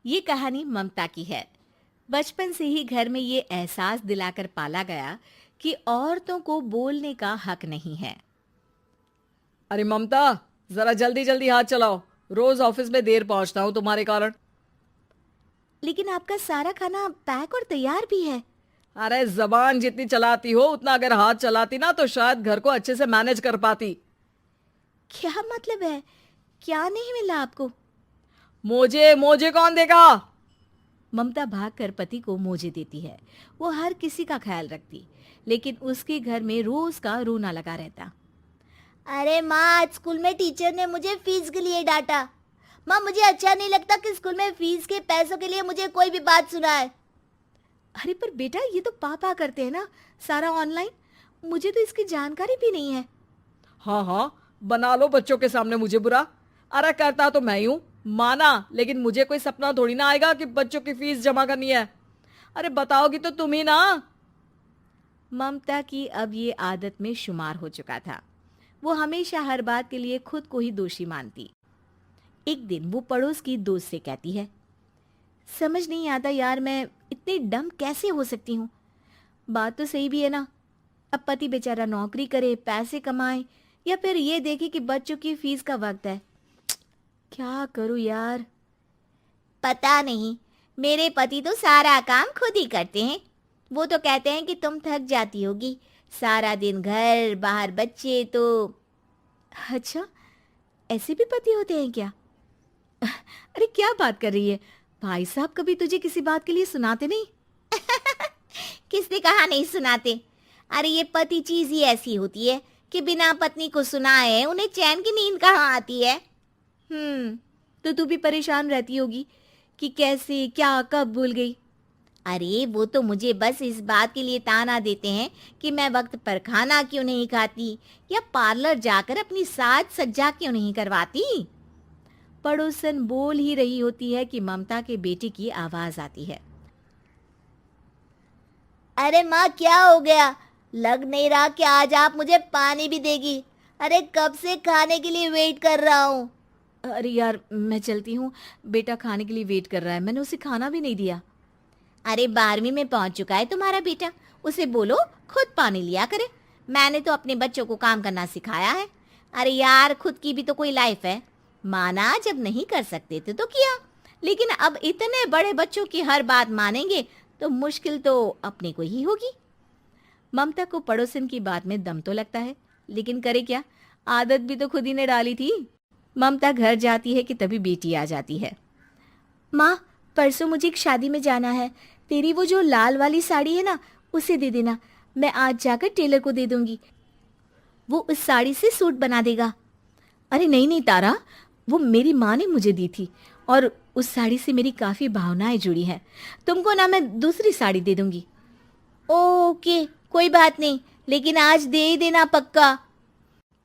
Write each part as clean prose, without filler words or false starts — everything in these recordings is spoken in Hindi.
ये कहानी ममता की है। बचपन से ही घर में ये एहसास दिलाकर पाला गया कि औरतों को बोलने का हक नहीं है। अरे ममता, जरा जल्दी जल्दी हाथ चलाओ। रोज ऑफिस में देर पहुंचता हूँ तुम्हारे कारण। लेकिन आपका सारा खाना पैक और तैयार भी है। अरे जबान जितनी चलाती हो उतना अगर हाथ चलाती ना तो शायद घर को अच्छे से मैनेज कर पाती। क्या मतलब है? क्या नहीं मिला आपको? मोजे मोजे कौन देगा? ममता भागकर पति को मोजे देती है। वो हर किसी का ख्याल रखती, लेकिन उसके घर में रोज का रोना लगा रहता। अरे माँ, आज स्कूल में टीचर ने मुझे फीस के लिए डांटा। माँ, मुझे अच्छा नहीं लगता कि स्कूल में फीस के पैसों के लिए मुझे कोई भी बात सुनाए। अरे पर बेटा, ये तो पापा करते हैं ना, सारा ऑनलाइन। मुझे तो इसकी जानकारी भी नहीं है। हाँ हाँ, बना लो बच्चों के सामने मुझे बुरा। अरे करता तो मैं ही हूँ, माना, लेकिन मुझे कोई सपना थोड़ी ना आएगा कि बच्चों की फीस जमा करनी है। अरे बताओगी तो तुम ही ना। ममता की अब ये आदत में शुमार हो चुका था। वो हमेशा हर बात के लिए खुद को ही दोषी मानती। एक दिन वो पड़ोस की दोस्त से कहती है, समझ नहीं आता यार, मैं इतनी डम कैसे हो सकती हूँ। बात तो सही भी है ना। अब पति बेचारा नौकरी करे, पैसे कमाए, या फिर ये देखे कि बच्चों की फीस का वक्त है। क्या करूँ यार। पता नहीं, मेरे पति तो सारा काम खुद ही करते हैं। वो तो कहते हैं कि तुम थक जाती होगी, सारा दिन घर बाहर बच्चे तो। अच्छा, ऐसे भी पति होते हैं क्या? अरे क्या बात कर रही है? भाई साहब कभी तुझे किसी बात के लिए सुनाते नहीं? किसने कहा नहीं सुनाते? अरे ये पति चीज ही ऐसी होती है कि बिना पत्नी को सुनाए उन्हें चैन की नींद कहाँ आती है। तो तू भी परेशान रहती होगी कि कैसे, क्या, कब भूल गई। अरे वो तो मुझे बस इस बात के लिए ताना देते हैं कि मैं वक्त पर खाना क्यों नहीं खाती या पार्लर जाकर अपनी साज सज्जा क्यों नहीं करवाती। पड़ोसन बोल ही रही होती है कि ममता के बेटे की आवाज आती है। अरे माँ, क्या हो गया? लग नहीं रहा कि आज आप मुझे पानी भी देगी। अरे कब से खाने के लिए वेट कर रहा हूँ। अरे यार, मैं चलती हूँ। बेटा खाने के लिए वेट कर रहा है, मैंने उसे खाना भी नहीं दिया। अरे 12वीं में पहुंच चुका है तुम्हारा बेटा, उसे बोलो खुद पानी लिया करे। मैंने तो अपने बच्चों को काम करना सिखाया है। अरे यार, खुद की भी तो कोई लाइफ है। माना जब नहीं कर सकते थे तो किया, लेकिन अब इतने बड़े बच्चों की हर बात मानेंगे तो मुश्किल तो अपने को ही होगी। ममता को पड़ोसन की बात में दम तो लगता है, लेकिन करे क्या, आदत भी तो खुद ही ने डाली थी। ममता घर जाती है कि तभी बेटी आ जाती है। माँ, परसों मुझे एक शादी में जाना है। तेरी वो जो लाल वाली साड़ी है ना, उसे दे देना। मैं आज जाकर टेलर को दे दूंगी, वो उस साड़ी से सूट बना देगा। अरे नहीं नहीं तारा, वो मेरी माँ ने मुझे दी थी और उस साड़ी से मेरी काफ़ी भावनाएं जुड़ी हैं। तुमको ना मैं दूसरी साड़ी दे दूंगी। ओके, कोई बात नहीं, लेकिन आज दे ही देना पक्का।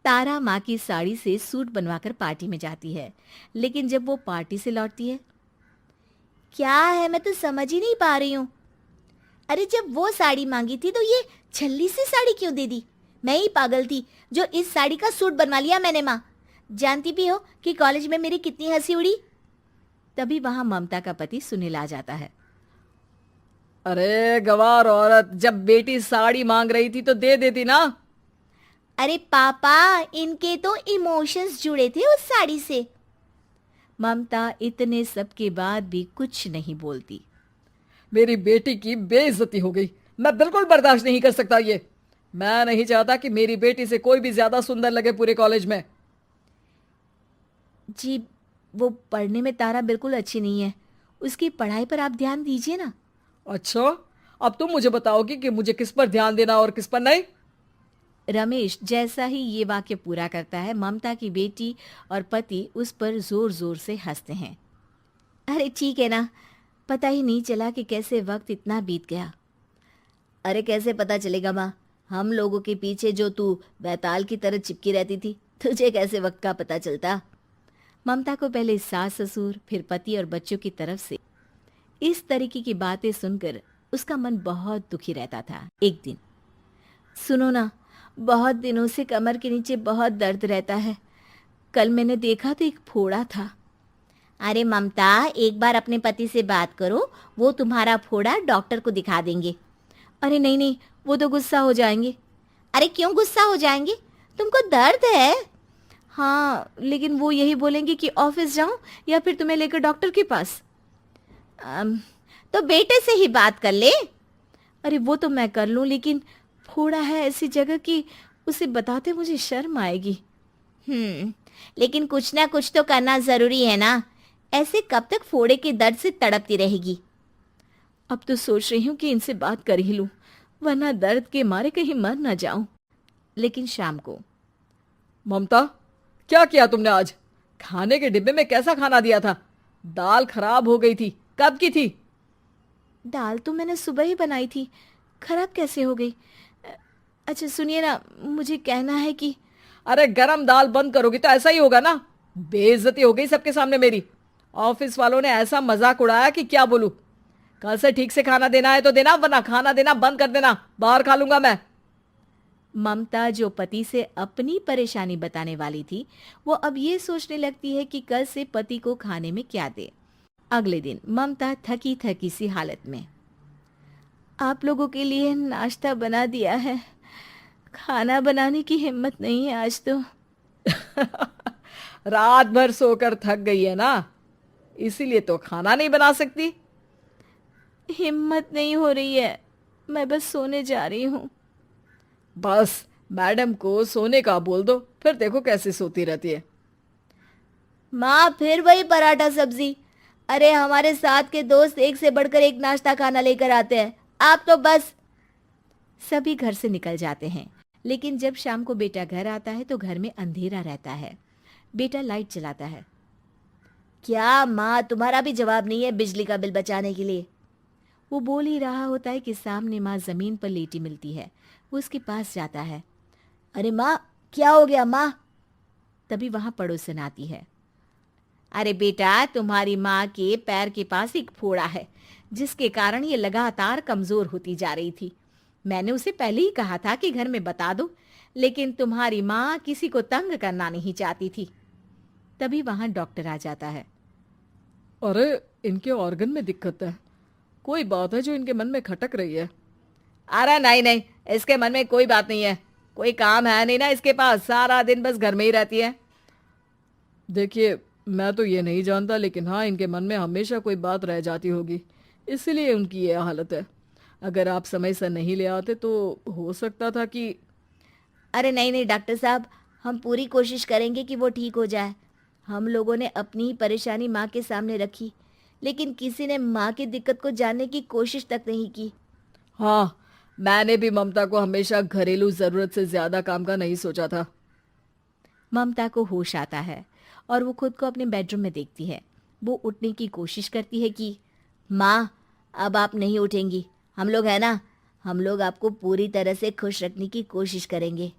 तारा माँ की साड़ी से सूट बनवाकर पार्टी में जाती है, लेकिन जब वो पार्टी से लौटती है, क्या है, मैं तो समझ ही नहीं पा रही हूँ। अरे जब वो साड़ी मांगी थी तो ये छल्ली सी साड़ी क्यों दे दी? मैं ही पागल थी जो इस साड़ी का सूट बनवा लिया मैंने। माँ, जानती भी हो कि कॉलेज में मेरी कितनी हंसी उड़ी। तभी वहां ममता का पति सुनील आ जाता है। अरे गवार औरत, जब बेटी साड़ी मांग रही थी तो दे देती ना। अरे पापा, इनके तो इमोशंस जुड़े थे उस साड़ी से। ममता इतने सब के बाद भी कुछ नहीं बोलती। मेरी बेटी की बेइज्जती हो गई। मैं बिल्कुल बर्दाश्त नहीं कर सकता ये। मैं नहीं चाहता कि मेरी बेटी से कोई भी ज्यादा सुंदर लगे पूरे कॉलेज में। जी, वो पढ़ने में तारा बिल्कुल अच्छी नहीं है, उसकी पढ़ाई पर आप ध्यान दीजिए ना। अच्छा, अब तुम मुझे बताओगी कि मुझे किस पर ध्यान देना और किस पर नहीं। रमेश जैसा ही ये वाक्य पूरा करता है, ममता की बेटी और पति उस पर जोर जोर से हंसते हैं। अरे ठीक है ना, पता ही नहीं चला कि कैसे वक्त इतना बीत गया। अरे कैसे पता चलेगा माँ, हम लोगों के पीछे जो तू बैताल की तरह चिपकी रहती थी, तुझे कैसे वक्त का पता चलता? ममता को पहले सास ससुर, फिर पति और बच्चों की तरफ से इस तरीके की बातें सुनकर उसका मन बहुत दुखी रहता था। एक दिन, सुनो ना, बहुत दिनों से कमर के नीचे बहुत दर्द रहता है। कल मैंने देखा तो एक फोड़ा था। अरे ममता, एक बार अपने पति से बात करो, वो तुम्हारा फोड़ा डॉक्टर को दिखा देंगे। अरे नहीं नहीं, वो तो गुस्सा हो जाएंगे। अरे क्यों गुस्सा हो जाएंगे? तुमको दर्द है? हाँ, लेकिन वो यही बोलेंगे कि ऑफिस जाऊं या फिर तुम्हें लेकर डॉक्टर के पास। तो बेटे से ही बात कर ले। अरे वो तो मैं कर लूं, लेकिन फोड़ा है ऐसी जगह कि उसे बताते मुझे शर्म आएगी। लेकिन कुछ ना कुछ तो करना जरूरी है ना। ऐसे कब तक फोड़े के दर्द से तड़पती रहेगी? अब तो सोच रही हूँ कि इनसे बात कर ही लूं, वरना दर्द के मारे कहीं मर ना जाऊं। लेकिन शाम को, ममता, क्या किया तुमने आज? खाने के डिब्बे में कैसा खाना दिया था? दाल खराब हो गई थी। कब की थी? दाल तो मैंने सुबह ही बनाई थी, खराब कैसे हो गई? अच्छा सुनिए ना, मुझे कहना है कि अरे गरम दाल बंद करोगी तो ऐसा ही होगा ना। बेइज्जती हो गई सबके सामने मेरी। ऑफिस वालों ने ऐसा मजाक उड़ाया कि क्या बोलूं। कल से ठीक से खाना देना है तो देना, वरना खाना देना बंद कर देना। बाहर खा लूंगा मैं। ममता, जो पति से अपनी परेशानी बताने वाली थी, वो अब ये सोचने लगती है कि कल से पति को खाने में क्या दे। अगले दिन ममता थकी थकी सी हालत में, आप लोगों के लिए नाश्ता बना दिया है, खाना बनाने की हिम्मत नहीं है आज तो। रात भर सोकर थक गई है ना, इसीलिए तो खाना नहीं बना सकती। हिम्मत नहीं हो रही है, मैं बस सोने जा रही हूँ। बस मैडम को सोने का बोल दो, फिर देखो कैसे सोती रहती है। माँ, फिर वही पराठा सब्जी। अरे हमारे साथ के दोस्त एक से बढ़कर एक नाश्ता खाना लेकर आते हैं, आप तो बस। सभी घर से निकल जाते हैं, लेकिन जब शाम को बेटा घर आता है तो घर में अंधेरा रहता है। बेटा लाइट चलाता है। क्या माँ, तुम्हारा भी जवाब नहीं है बिजली का बिल बचाने के लिए? वो बोल ही रहा होता है कि सामने माँ जमीन पर लेटी मिलती है। वो उसके पास जाता है। अरे माँ, क्या हो गया माँ? तभी वहां पड़ोसन आती है। अरे बेटा, तुम्हारी माँ के पैर के पास एक फोड़ा है, जिसके कारण ये लगातार कमजोर होती जा रही थी। मैंने उसे पहले ही कहा था कि घर में बता दो, लेकिन तुम्हारी माँ किसी को तंग करना नहीं चाहती थी। तभी वहां डॉक्टर आ जाता है। अरे इनके ऑर्गन में दिक्कत है, कोई बात है जो इनके मन में खटक रही है। अरे नहीं नहीं, इसके मन में कोई बात नहीं है। कोई काम है नहीं ना इसके पास, सारा दिन बस घर में ही रहती है। देखिए, मैं तो ये नहीं जानता, लेकिन हाँ, इनके मन में हमेशा कोई बात रह जाती होगी, इसीलिए उनकी ये हालत है। अगर आप समय से नहीं ले आते तो हो सकता था कि। अरे नहीं नहीं डॉक्टर साहब, हम पूरी कोशिश करेंगे कि वो ठीक हो जाए। हम लोगों ने अपनी ही परेशानी माँ के सामने रखी, लेकिन किसी ने माँ की दिक्कत को जानने की कोशिश तक नहीं की। हाँ, मैंने भी ममता को हमेशा घरेलू जरूरत से ज्यादा काम का नहीं सोचा था। ममता को होश आता है और वो खुद को अपने बेडरूम में देखती है। वो उठने की कोशिश करती है कि माँ, अब आप नहीं उठेंगी। हम लोग है ना, हम लोग आपको पूरी तरह से खुश रखने की कोशिश करेंगे।